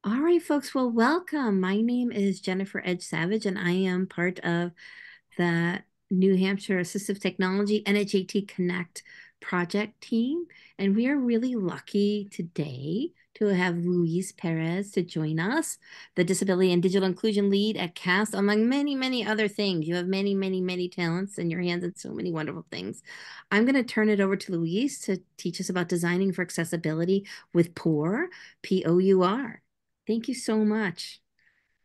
All right, folks. Well, welcome. My name is Jennifer Edge Savage, and I am part of the New Hampshire Assistive Technology NHAT Connect project team. And we are really lucky today to have Luis Perez to join us, the Disability and Digital Inclusion Lead at CAST, among many, many other things. You have many, many, many talents in your hands and so many wonderful things. I'm going to turn it over to Luis to teach us about designing for accessibility with POUR, P-O-U-R. Thank you so much.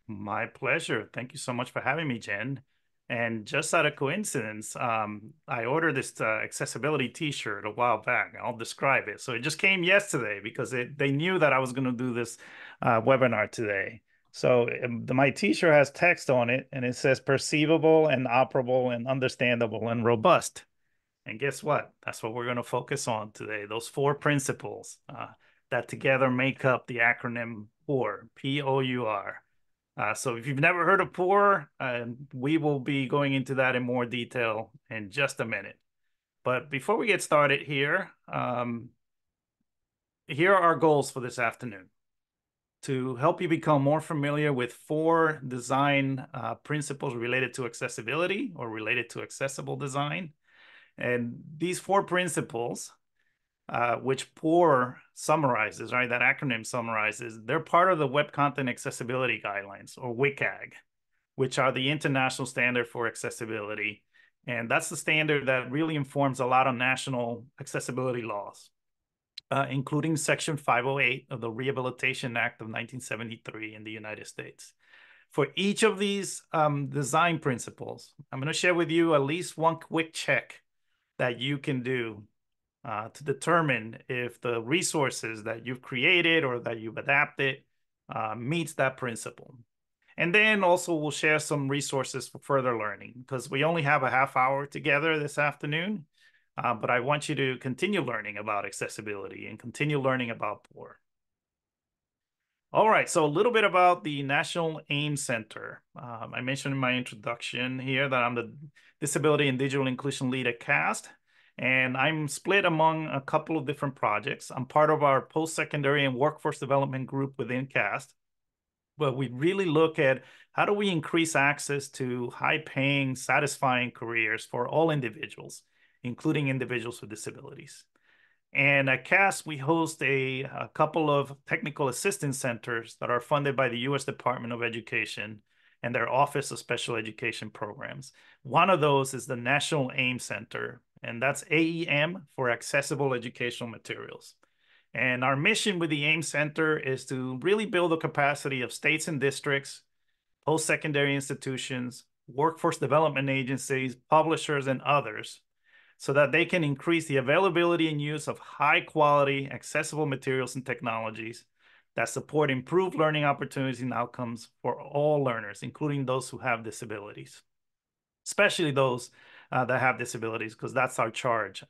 My pleasure. Thank you so much for having me, Jen. And just out of coincidence, I ordered this accessibility T-shirt a while back. I'll describe it. So it just came yesterday because they knew that I was going to do this webinar today. So my T-shirt has text on it, and it says perceivable and operable and understandable and robust. And guess what? That's what we're going to focus on today. Those four principles that together make up the acronym POUR, P-O-U-R. So if you've never heard of POUR, we will be going into that in more detail in just a minute. But before we get started here are our goals for this afternoon. To help you become more familiar with four design principles related to accessibility or related to accessible design. And these four principles, which POUR summarizes, right? That acronym summarizes, they're part of the Web Content Accessibility Guidelines, or WCAG, which are the international standard for accessibility. And that's the standard that really informs a lot of national accessibility laws, including Section 508 of the Rehabilitation Act of 1973 in the United States. For each of these design principles, I'm going to share with you at least one quick check that you can do to determine if the resources that you've created or that you've adapted meets that principle. And then also we'll share some resources for further learning because we only have a half hour together this afternoon, but I want you to continue learning about accessibility and continue learning about POUR. All right, so a little bit about the National AIM Center. I mentioned in my introduction here that I'm the Disability and Digital Inclusion Lead at CAST, and I'm split among a couple of different projects. I'm part of our post-secondary and workforce development group within CAST, but we really look at how do we increase access to high-paying, satisfying careers for all individuals, including individuals with disabilities. And at CAST, we host a couple of technical assistance centers that are funded by the U.S. Department of Education and their Office of Special Education Programs. One of those is the National AIM Center, and that's AEM for Accessible Educational Materials. And our mission with the AIM Center is to really build the capacity of states and districts, post-secondary institutions, workforce development agencies, publishers, and others so that they can increase the availability and use of high quality, accessible materials and technologies that support improved learning opportunities and outcomes for all learners, including those who have disabilities, especially those that have disabilities, because that's our charge,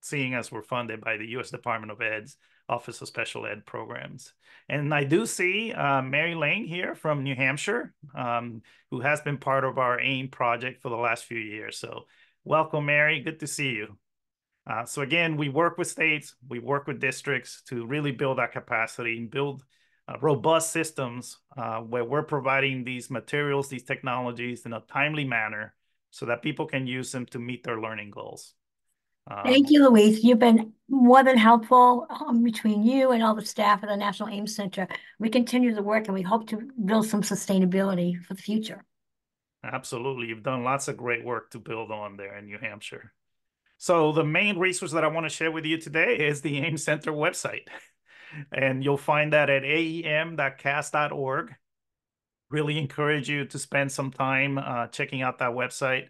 seeing as we're funded by the U.S. Department of Ed's Office of Special Ed Programs. And I do see Mary Lane here from New Hampshire, who has been part of our AIM project for the last few years. So welcome, Mary. Good to see you. So again, we work with states, we work with districts to really build that capacity and build robust systems where we're providing these materials, these technologies in a timely manner so that people can use them to meet their learning goals. Thank you, Louise. You've been more than helpful between you and all the staff at the National AIMS Center. We continue the work and we hope to build some sustainability for the future. Absolutely. You've done lots of great work to build on there in New Hampshire. So the main resource that I want to share with you today is the AIMS Center website. And you'll find that at aem.cast.org. Really encourage you to spend some time checking out that website.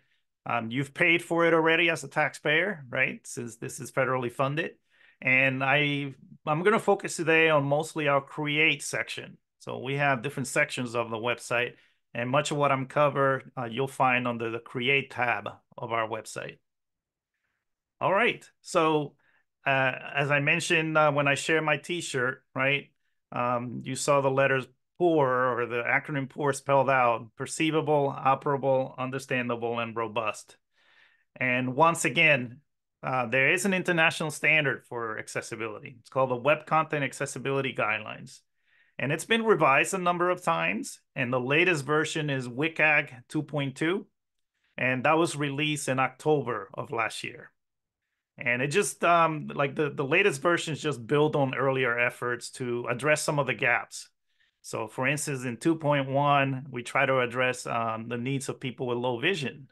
You've paid for it already as a taxpayer, right? Since this is federally funded. And I'm going to focus today on mostly our Create section. So we have different sections of the website, and much of what I'm covered, you'll find under the Create tab of our website. All right. So as I mentioned, when I share my T-shirt, right, you saw the letters POUR, or the acronym POUR spelled out: perceivable, operable, understandable, and robust. And once again, there is an international standard for accessibility. It's called the Web Content Accessibility Guidelines. And it's been revised a number of times. And the latest version is WCAG 2.2. And that was released in October of last year. And it just, like the latest versions just build on earlier efforts to address some of the gaps. So for instance, in 2.1, we try to address the needs of people with low vision.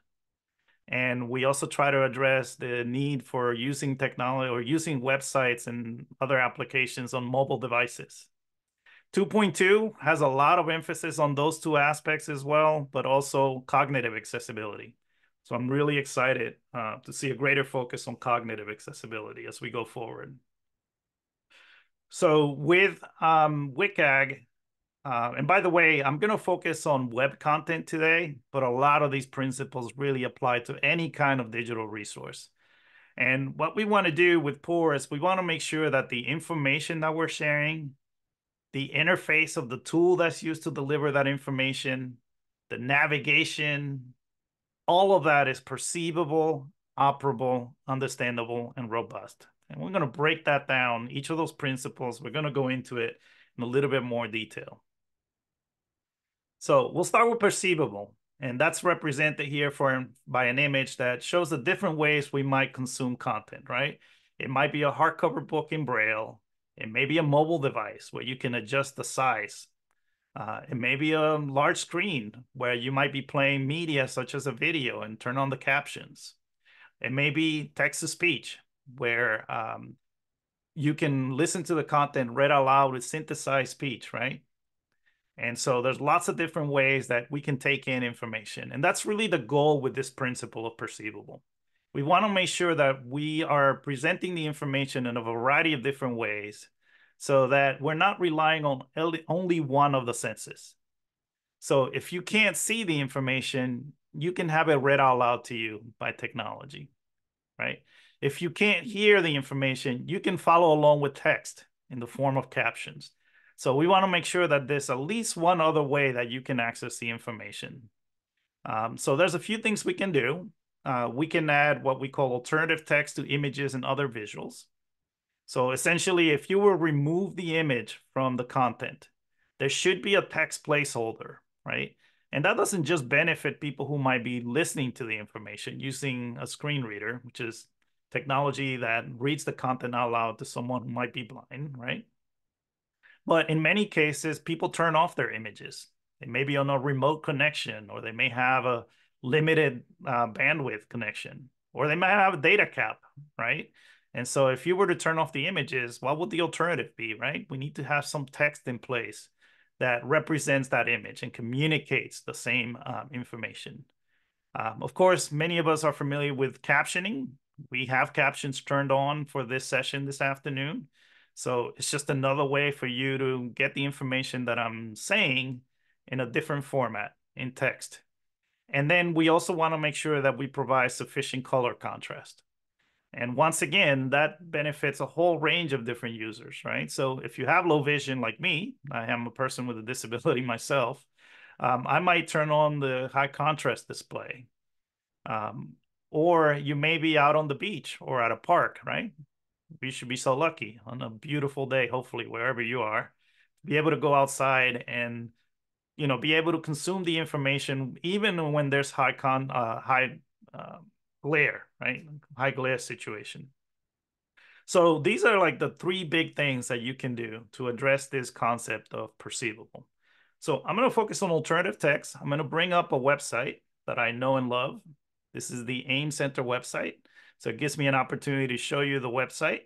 And we also try to address the need for using technology or using websites and other applications on mobile devices. 2.2 has a lot of emphasis on those two aspects as well, but also cognitive accessibility. So I'm really excited to see a greater focus on cognitive accessibility as we go forward. So with WCAG, and by the way, I'm going to focus on web content today, but a lot of these principles really apply to any kind of digital resource. And what we want to do with POUR is we want to make sure that the information that we're sharing, the interface of the tool that's used to deliver that information, the navigation, all of that is perceivable, operable, understandable, and robust. And we're going to break that down, each of those principles. We're going to go into it in a little bit more detail. So we'll start with perceivable, and that's represented here by an image that shows the different ways we might consume content, right? It might be a hardcover book in Braille. It may be a mobile device where you can adjust the size. It may be a large screen where you might be playing media such as a video and turn on the captions. It may be text-to-speech where you can listen to the content read aloud with synthesized speech, right? And so there's lots of different ways that we can take in information. And that's really the goal with this principle of perceivable. We want to make sure that we are presenting the information in a variety of different ways so that we're not relying on only one of the senses. So if you can't see the information, you can have it read out loud to you by technology, right? If you can't hear the information, you can follow along with text in the form of captions. So we want to make sure that there's at least one other way that you can access the information. So there's a few things we can do. We can add what we call alternative text to images and other visuals. So essentially, if you will remove the image from the content, there should be a text placeholder, right? And that doesn't just benefit people who might be listening to the information using a screen reader, which is technology that reads the content out loud to someone who might be blind, right? But in many cases, people turn off their images. They may be on a remote connection, or they may have a limited bandwidth connection, or they might have a data cap, right? And so if you were to turn off the images, what would the alternative be, right? We need to have some text in place that represents that image and communicates the same information. Of course, many of us are familiar with captioning. We have captions turned on for this session this afternoon. So it's just another way for you to get the information that I'm saying in a different format in text. And then we also want to make sure that we provide sufficient color contrast. And once again, that benefits a whole range of different users, right? So if you have low vision like me, I am a person with a disability myself, I might turn on the high contrast display. Or you may be out on the beach or at a park, right? We should be so lucky on a beautiful day, hopefully, wherever you are, be able to go outside and, you know, be able to consume the information even when there's high glare, right? High glare situation. So these are like the three big things that you can do to address this concept of perceivable. So I'm going to focus on alternative text. I'm going to bring up a website that I know and love. This is the AIM Center website. So it gives me an opportunity to show you the website,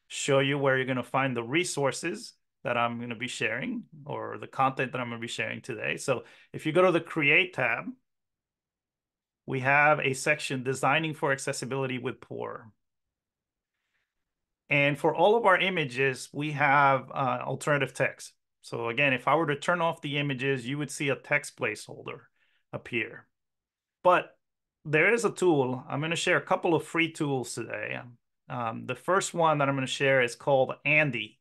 show you where you're going to find the resources that I'm going to be sharing or the content that I'm going to be sharing today. So if you go to the Create tab, we have a section Designing for Accessibility with POUR. And for all of our images, we have alternative text. So again, if I were to turn off the images, you would see a text placeholder appear. But there is a tool. I'm going to share a couple of free tools today. The first one that I'm going to share is called Andy.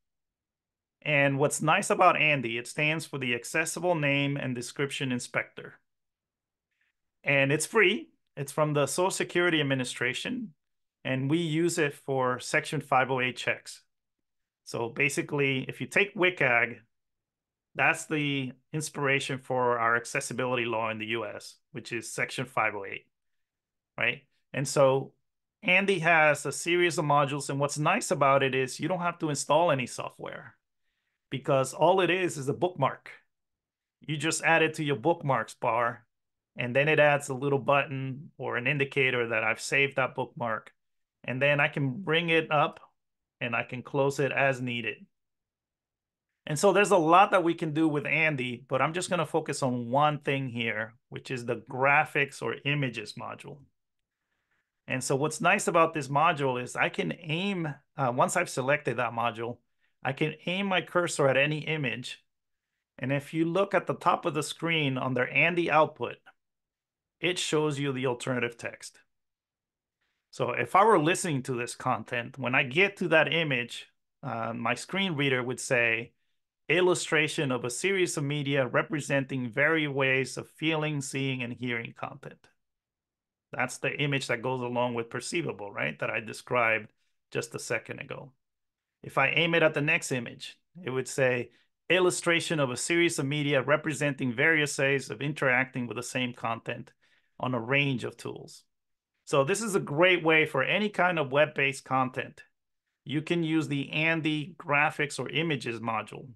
And what's nice about Andy, it stands for the Accessible Name and Description Inspector. And it's free. It's from the Social Security Administration. And we use it for Section 508 checks. So basically, if you take WCAG That's the inspiration for our accessibility law in the US, which is Section 508, right? And so Andy has a series of modules. And what's nice about it is you don't have to install any software because all it is a bookmark. You just add it to your bookmarks bar, and then it adds a little button or an indicator that I've saved that bookmark. And then I can bring it up and I can close it as needed. And so there's a lot that we can do with Andy, but I'm just going to focus on one thing here, which is the graphics or images module. And so what's nice about this module is I can aim, once I've selected that module, I can aim my cursor at any image. And if you look at the top of the screen under Andy output, it shows you the alternative text. So if I were listening to this content, when I get to that image, my screen reader would say, illustration of a series of media representing various ways of feeling, seeing, and hearing content. That's the image that goes along with perceivable, right? That I described just a second ago. If I aim it at the next image, it would say illustration of a series of media representing various ways of interacting with the same content on a range of tools. So this is a great way for any kind of web-based content. You can use the Andy graphics or images module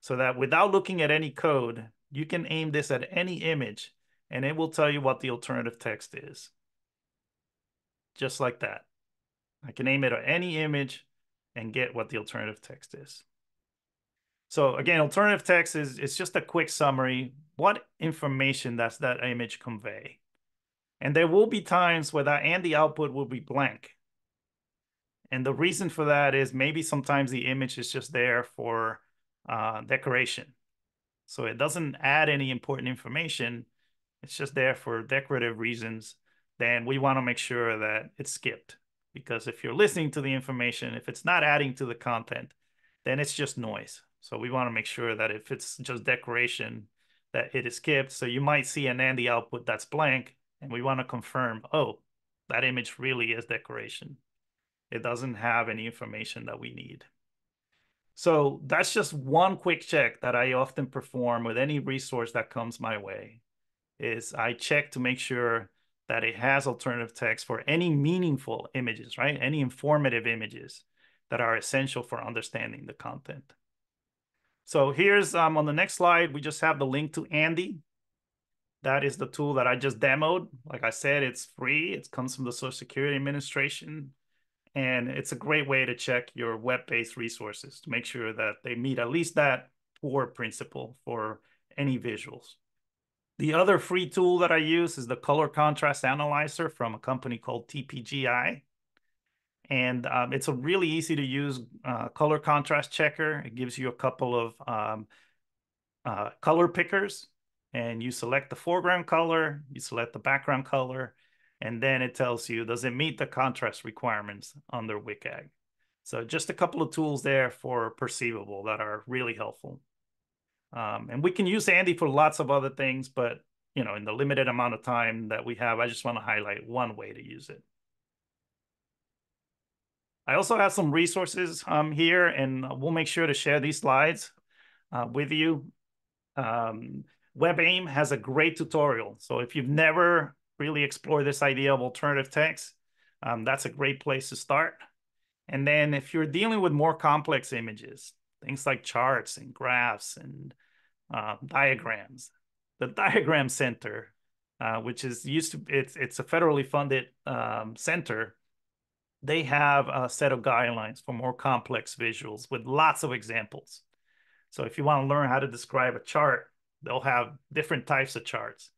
so that without looking at any code, you can aim this at any image and it will tell you what the alternative text is. Just like that. I can aim it at any image and get what the alternative text is. So again, alternative text is just a quick summary. What information does that image convey? And there will be times where that Andy output will be blank. And the reason for that is maybe sometimes the image is just there for decoration. So it doesn't add any important information. It's just there for decorative reasons. Then we want to make sure that it's skipped. Because if you're listening to the information, if it's not adding to the content, then it's just noise. So we want to make sure that if it's just decoration, that it is skipped. So you might see an Andy output that's blank, and we want to confirm, oh, that image really is decoration. It doesn't have any information that we need. So that's just one quick check that I often perform with any resource that comes my way, is I check to make sure that it has alternative text for any meaningful images, right? Any informative images that are essential for understanding the content. So here's on the next slide, we just have the link to Andy. That is the tool that I just demoed. Like I said, it's free. It comes from the Social Security Administration. And it's a great way to check your web-based resources to make sure that they meet at least that core principle for any visuals. The other free tool that I use is the Color Contrast Analyzer from a company called TPGI. And it's a really easy to use color contrast checker. It gives you a couple of color pickers, and you select the foreground color, you select the background color, and then it tells you, does it meet the contrast requirements under WCAG? So just a couple of tools there for perceivable that are really helpful. And we can use Andy for lots of other things, but you know, in the limited amount of time that we have, I just want to highlight one way to use it. I also have some resources here, and we'll make sure to share these slides with you. WebAIM has a great tutorial. So if you've never really explored this idea of alternative text, that's a great place to start. And then if you're dealing with more complex images, things like charts and graphs and diagrams, the Diagram Center, which is it's a federally funded center. They have a set of guidelines for more complex visuals with lots of examples. So if you want to learn how to describe a chart, they'll have different types of charts.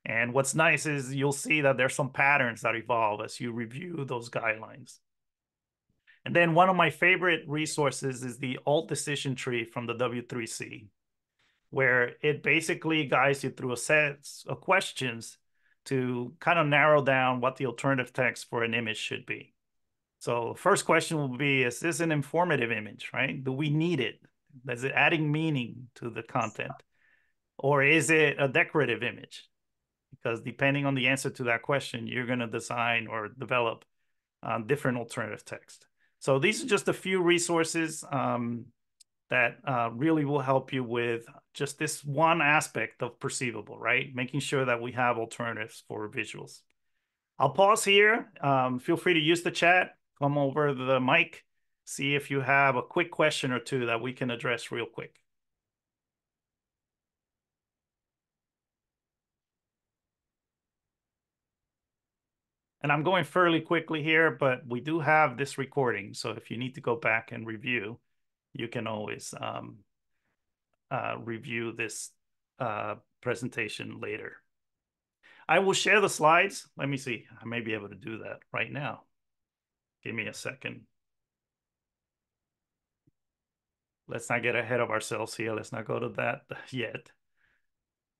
And what's nice is you'll see that there's some patterns that evolve as you review those guidelines. And then one of my favorite resources is the Alt Decision Tree from the W3C, where it basically guides you through a set of questions to kind of narrow down what the alternative text for an image should be. So first question will be, is this an informative image, right? Do we need it? Is it adding meaning to the content? Or is it a decorative image? Because depending on the answer to that question, you're going to design or develop different alternative text. So these are just a few resources that really will help you with just this one aspect of Perceivable, right? Making sure that we have alternatives for visuals. I'll pause here. Feel free to use the chat, come over the mic, see if you have a quick question or two that we can address real quick. And I'm going fairly quickly here, but we do have this recording. So if you need to go back and review, you can always review this presentation later. I will share the slides. Let me see. I may be able to do that right now. Give me a second. Let's not get ahead of ourselves here. Let's not go to that yet.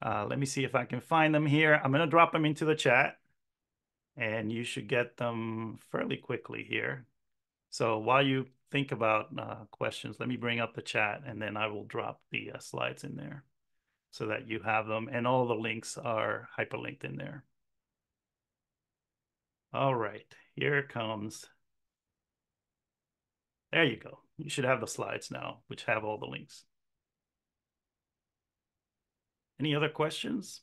Let me see if I can find them here. I'm going to drop them into the chat, and you should get them fairly quickly here. So while you think about questions, let me bring up the chat, and then I will drop the slides in there so that you have them, and all the links are hyperlinked in there. All right, here it comes. There you go. You should have the slides now, which have all the links. Any other questions?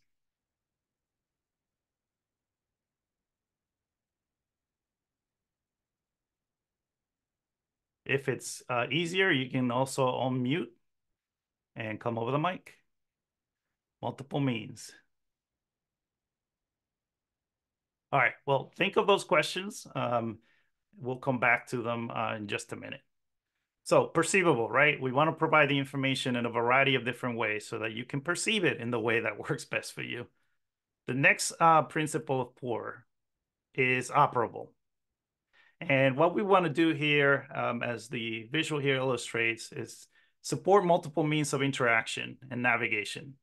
If it's easier, you can also unmute and come over the mic. Multiple means. All right, well, think of those questions. We'll come back to them in just a minute. So Perceivable, right? We want to provide the information in a variety of different ways so that you can perceive it in the way that works best for you. The next principle of POUR is operable. And what we want to do here, as the visual here illustrates, is support multiple means of interaction and navigation.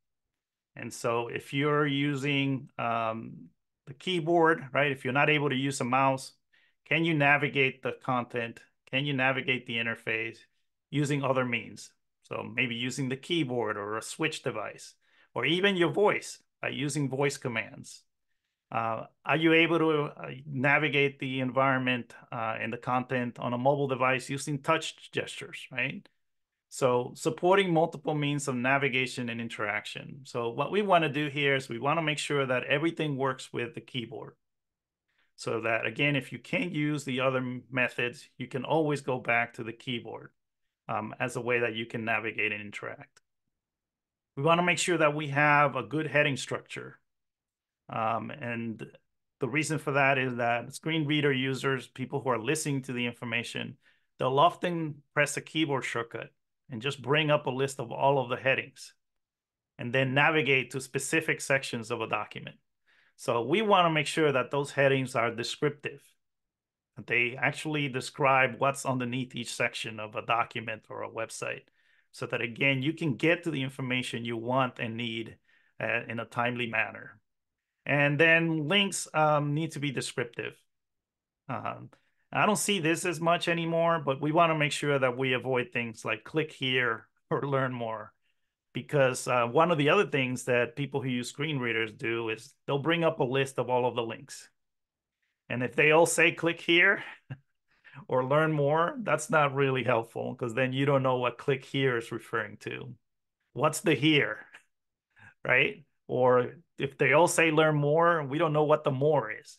And so if you're using the keyboard, right? If you're not able to use a mouse, can you navigate the content? Can you navigate the interface using other means? So maybe using the keyboard or a switch device, or even your voice by using voice commands. Are you able to navigate the environment and the content on a mobile device using touch gestures, right? So supporting multiple means of navigation and interaction. So what we want to do here is we want to make sure that everything works with the keyboard. So that, again, if you can't use the other methods, you can always go back to the keyboard as a way that you can navigate and interact. We want to make sure that we have a good heading structure. And the reason for that is that screen reader users, people who are listening to the information, they'll often press a keyboard shortcut and just bring up a list of all of the headings and then navigate to specific sections of a document. So we want to make sure that those headings are descriptive, that they actually describe what's underneath each section of a document or a website, so that, again, you can get to the information you want and need in a timely manner. And then links need to be descriptive. I don't see this as much anymore, but we want to make sure that we avoid things like click here or learn more. Because one of the other things that people who use screen readers do is they'll bring up a list of all of the links. And if they all say click here or learn more, that's not really helpful, because then you don't know what click here is referring to. What's the here, right? Or if they all say learn more, we don't know what the more is.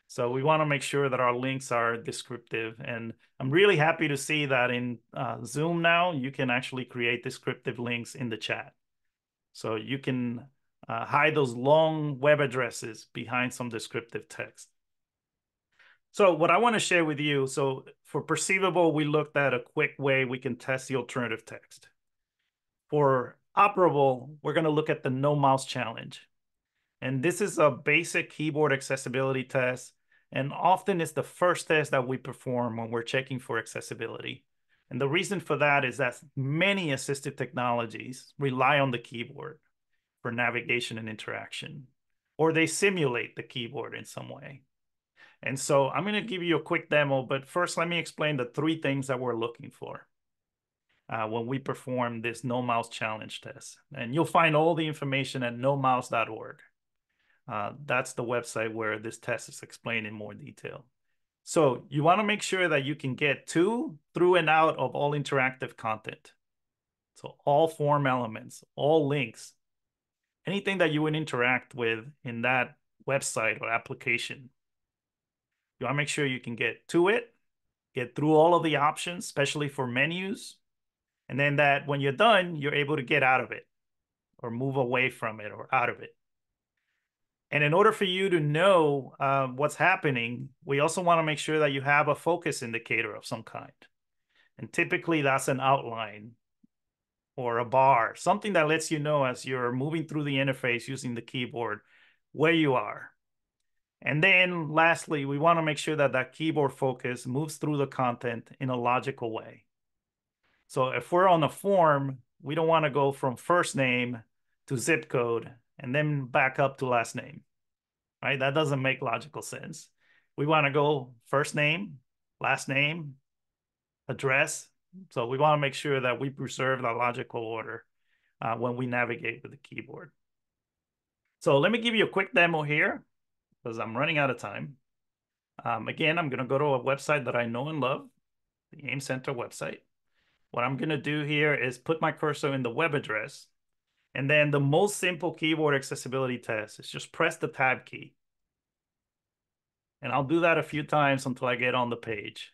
So we want to make sure that our links are descriptive. And I'm really happy to see that in Zoom now, you can actually create descriptive links in the chat. So you can hide those long web addresses behind some descriptive text. So what I want to share with you, so for Perceivable, we looked at a quick way we can test the alternative text. For Operable, we're going to look at the no mouse challenge. And this is a basic keyboard accessibility test. And often it's the first test that we perform when we're checking for accessibility. And the reason for that is that many assistive technologies rely on the keyboard for navigation and interaction, or they simulate the keyboard in some way. And so I'm going to give you a quick demo, but first let me explain the 3 things that we're looking for when we perform this no mouse challenge test. And you'll find all the information at nomouse.org. That's the website where this test is explained in more detail. So you want to make sure that you can get to, through, and out of all interactive content. So all form elements, all links, anything that you would interact with in that website or application, you want to make sure you can get to it, get through all of the options, especially for menus. And then that when you're done, you're able to get out of it or move away from it or out of it. And in order for you to know what's happening, we also want to make sure that you have a focus indicator of some kind. And typically that's an outline or a bar, something that lets you know as you're moving through the interface using the keyboard where you are. And then lastly, we want to make sure that that keyboard focus moves through the content in a logical way. So if we're on a form, we don't want to go from first name to zip code and then back up to last name, right? That doesn't make logical sense. We want to go first name, last name, address. So we want to make sure that we preserve the logical order when we navigate with the keyboard. So let me give you a quick demo here because I'm running out of time. Again, I'm going to go to a website that I know and love, the AIM Center website. What I'm going to do here is put my cursor in the web address. And then the most simple keyboard accessibility test is just press the tab key. And I'll do that a few times until I get on the page.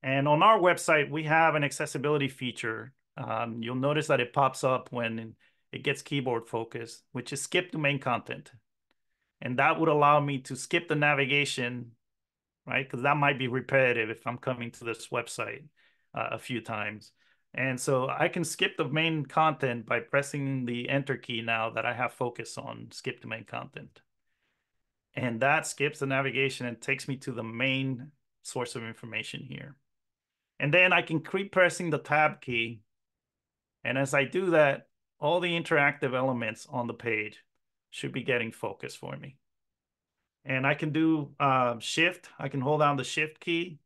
And on our website, we have an accessibility feature. You'll notice that it pops up when it gets keyboard focus, which is skip to main content. And that would allow me to skip the navigation, right? Because that might be repetitive if I'm coming to this website a few times. And so I can skip the main content by pressing the enter key now that I have focus on skip to main content. And that skips the navigation and takes me to the main source of information here. And then I can keep pressing the tab key. And as I do that, all the interactive elements on the page should be getting focus for me. And I can do shift. I can hold down the shift key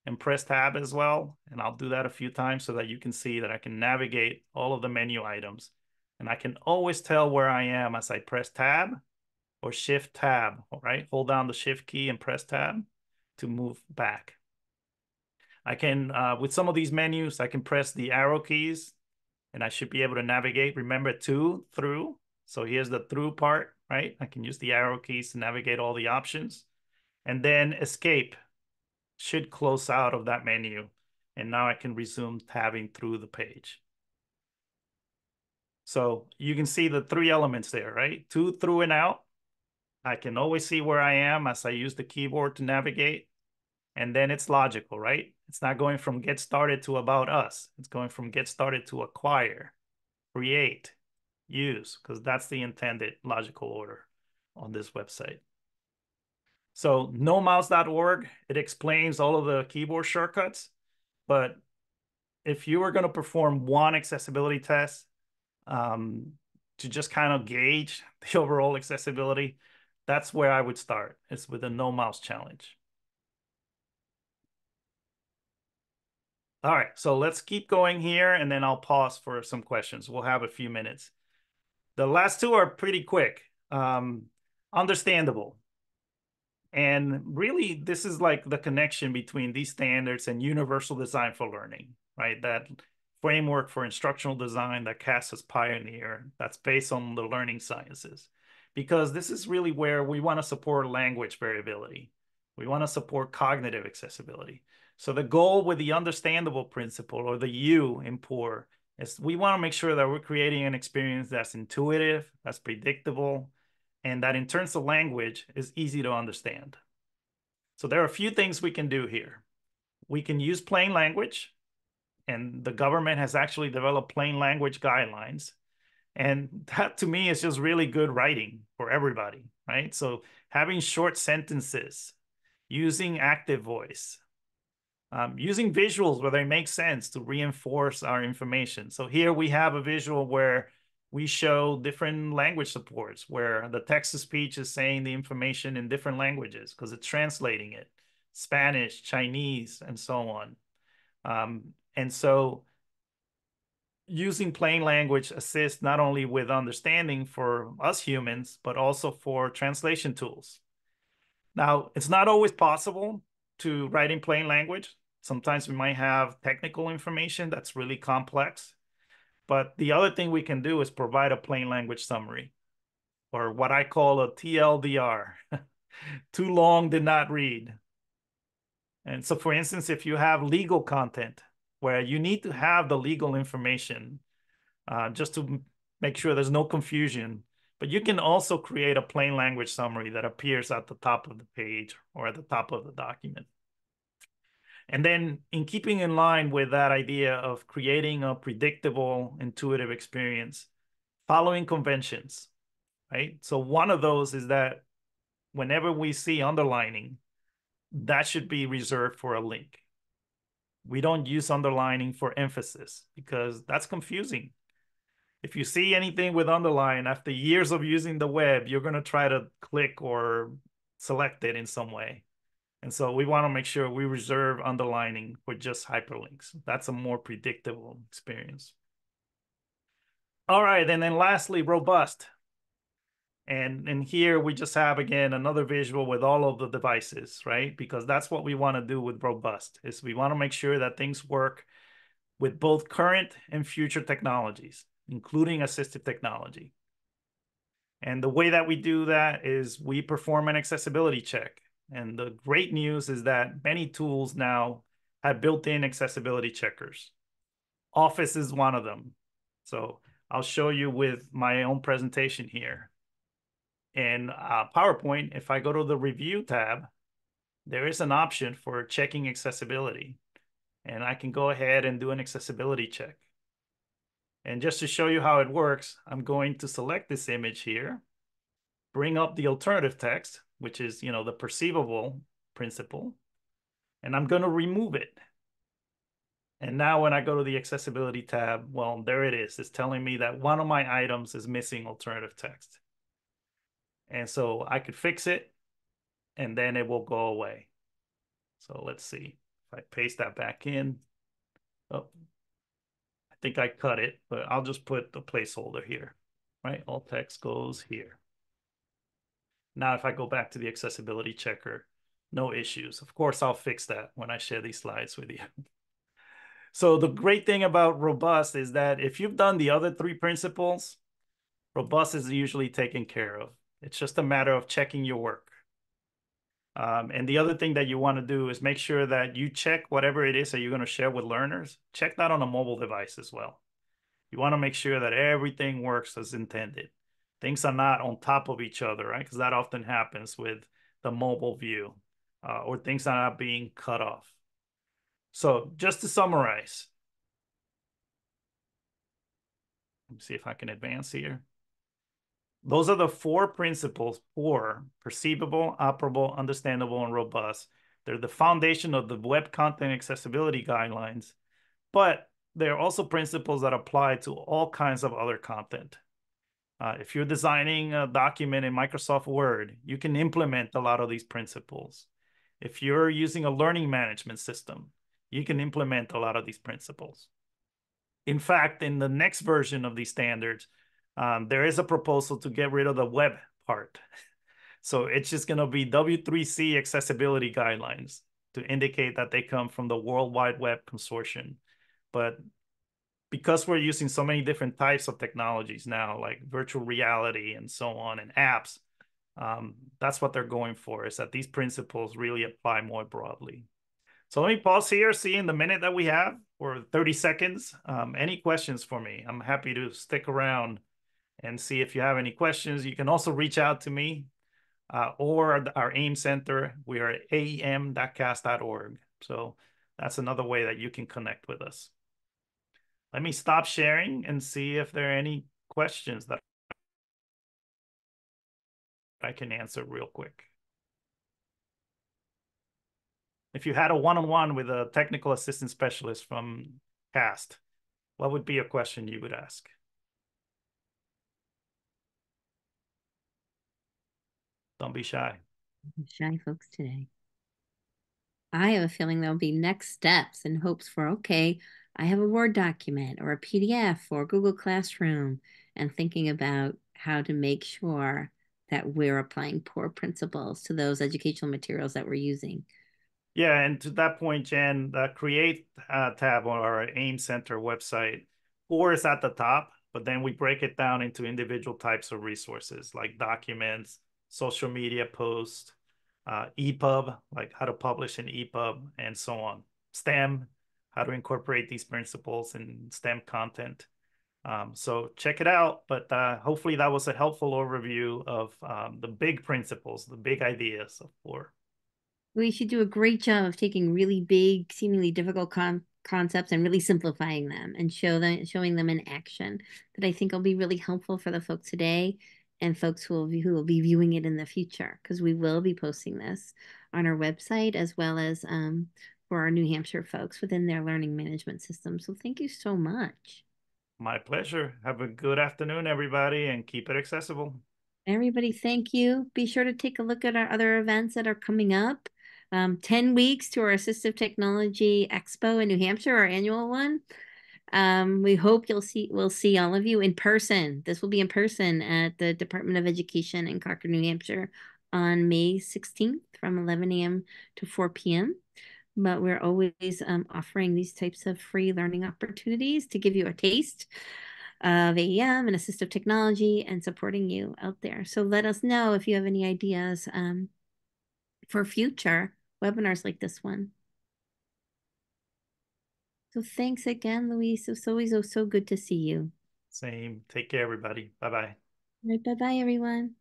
and press tab as well. And I'll do that a few times so that you can see that I can navigate all of the menu items. And I can always tell where I am as I press tab or shift tab, all right? Hold down the shift key and press tab to move back. I can, with some of these menus, I can press the arrow keys and I should be able to navigate. Remember to, through. So here's the through part, right? I can use the arrow keys to navigate all the options. And then escape should close out of that menu. And now I can resume tabbing through the page. So you can see the three elements there, right? To, through, and out. I can always see where I am as I use the keyboard to navigate. And then it's logical, right? It's not going from get started to about us. It's going from get started to acquire, create, use, because that's the intended logical order on this website. So nomouse.org, it explains all of the keyboard shortcuts. But if you were going to perform one accessibility test to just kind of gauge the overall accessibility, that's where I would start. It's with the no mouse challenge. All right, so let's keep going here and then I'll pause for some questions. We'll have a few minutes. The last two are pretty quick. Understandable. And really, this is like the connection between these standards and universal design for learning, right? That framework for instructional design that Cass has pioneered, that's based on the learning sciences. Because this is really where we want to support language variability. We want to support cognitive accessibility. So the goal with the understandable principle, or the U in POUR, is we want to make sure that we're creating an experience that's intuitive, that's predictable, and that in terms of language is easy to understand. So there are a few things we can do here. We can use plain language, and the government has actually developed plain language guidelines. And that to me is just really good writing for everybody, right? So having short sentences, using active voice, using visuals where they make sense to reinforce our information. So here we have a visual where we show different language supports, where the text-to-speech is saying the information in different languages because it's translating it, Spanish, Chinese, and so on. And so using plain language assists not only with understanding for us humans, but also for translation tools. Now, it's not always possible to write in plain language. Sometimes we might have technical information that's really complex. But the other thing we can do is provide a plain language summary, or what I call a TLDR. Too long, did not read. And so, for instance, if you have legal content where you need to have the legal information just to make sure there's no confusion, but you can also create a plain language summary that appears at the top of the page or at the top of the document. And then in keeping in line with that idea of creating a predictable, intuitive experience, following conventions, right? So one of those is that whenever we see underlining, that should be reserved for a link. We don't use underlining for emphasis because that's confusing. If you see anything with underline after years of using the web, you're going to try to click or select it in some way. And so we want to make sure we reserve underlining for just hyperlinks. That's a more predictable experience. All right, and then lastly, robust. And here we just have, again, another visual with all of the devices, right? Because that's what we want to do with robust, is we want to make sure that things work with both current and future technologies, including assistive technology. And the way that we do that is we perform an accessibility check. And the great news is that many tools now have built-in accessibility checkers. Office is one of them. So I'll show you with my own presentation here. In PowerPoint, if I go to the Review tab, there is an option for checking accessibility. And I can go ahead and do an accessibility check. And just to show you how it works, I'm going to select this image here, bring up the alternative text, which is, the perceivable principle, and I'm going to remove it. And now when I go to the accessibility tab, well, there it is. It's telling me that one of my items is missing alternative text. And so I could fix it, and then it will go away. So let's see. If I paste that back in, oh, I think I cut it, but I'll just put the placeholder here, right? All text goes here. Now, if I go back to the accessibility checker, no issues. Of course, I'll fix that when I share these slides with you. So the great thing about robust is that if you've done the other three principles, robust is usually taken care of. It's just a matter of checking your work. And the other thing that you want to do is make sure that you check whatever it is that you're going to share with learners. Check that on a mobile device as well. You want to make sure that everything works as intended. Things are not on top of each other, right? Because that often happens with the mobile view, or things are not being cut off. So just to summarize, let me see if I can advance here. Those are the four principles for perceivable, operable, understandable, and robust. They're the foundation of the web content accessibility guidelines, but they're also principles that apply to all kinds of other content. If you're designing a document in Microsoft Word, you can implement a lot of these principles. If you're using a learning management system, you can implement a lot of these principles. In fact, in the next version of these standards, there is a proposal to get rid of the web part. So it's just going to be W3C accessibility guidelines to indicate that they come from the World Wide Web Consortium. But because we're using so many different types of technologies now, like virtual reality and so on, and apps, that's what they're going for, is that these principles really apply more broadly. So let me pause here, see in the minute that we have, or 30 seconds, any questions for me? I'm happy to stick around and see if you have any questions. You can also reach out to me or our AIM Center. We are at aem.cas.org. So that's another way that you can connect with us. Let me stop sharing and see if there are any questions that I can answer real quick. If you had a one-on-one with a technical assistance specialist from CAST, what would be a question you would ask? Don't be shy. Shy folks today. I have a feeling there'll be next steps and hopes for, okay, I have a Word document or a PDF or Google Classroom, and thinking about how to make sure that we're applying core principles to those educational materials that we're using. Yeah, and to that point, Jen, the Create tab on our AIM Center website Core is at the top, but then we break it down into individual types of resources like documents, social media posts, EPUB, like how to publish an EPUB, and so on. STEM, how to incorporate these principles in STEM content. So check it out, but hopefully that was a helpful overview of the big principles, the big ideas of CORE. We should do a great job of taking really big, seemingly difficult concepts and really simplifying them and showing them in action. That I think will be really helpful for the folks today and folks who will be viewing it in the future, because we will be posting this on our website as well as for our New Hampshire folks within their learning management system. So thank you so much. My pleasure. Have a good afternoon, everybody, and keep it accessible. Everybody, thank you. Be sure to take a look at our other events that are coming up. 10 weeks to our Assistive Technology Expo in New Hampshire, our annual one. We hope we'll see all of you in person. This will be in person at the Department of Education in Concord, New Hampshire on May 16th from 11 a.m. to 4 p.m. But we're always offering these types of free learning opportunities to give you a taste of AEM and assistive technology and supporting you out there. So let us know if you have any ideas for future webinars like this one. So thanks again, Luis. It's always so good to see you. Same. Take care, everybody. Bye-bye. Right, bye-bye, everyone.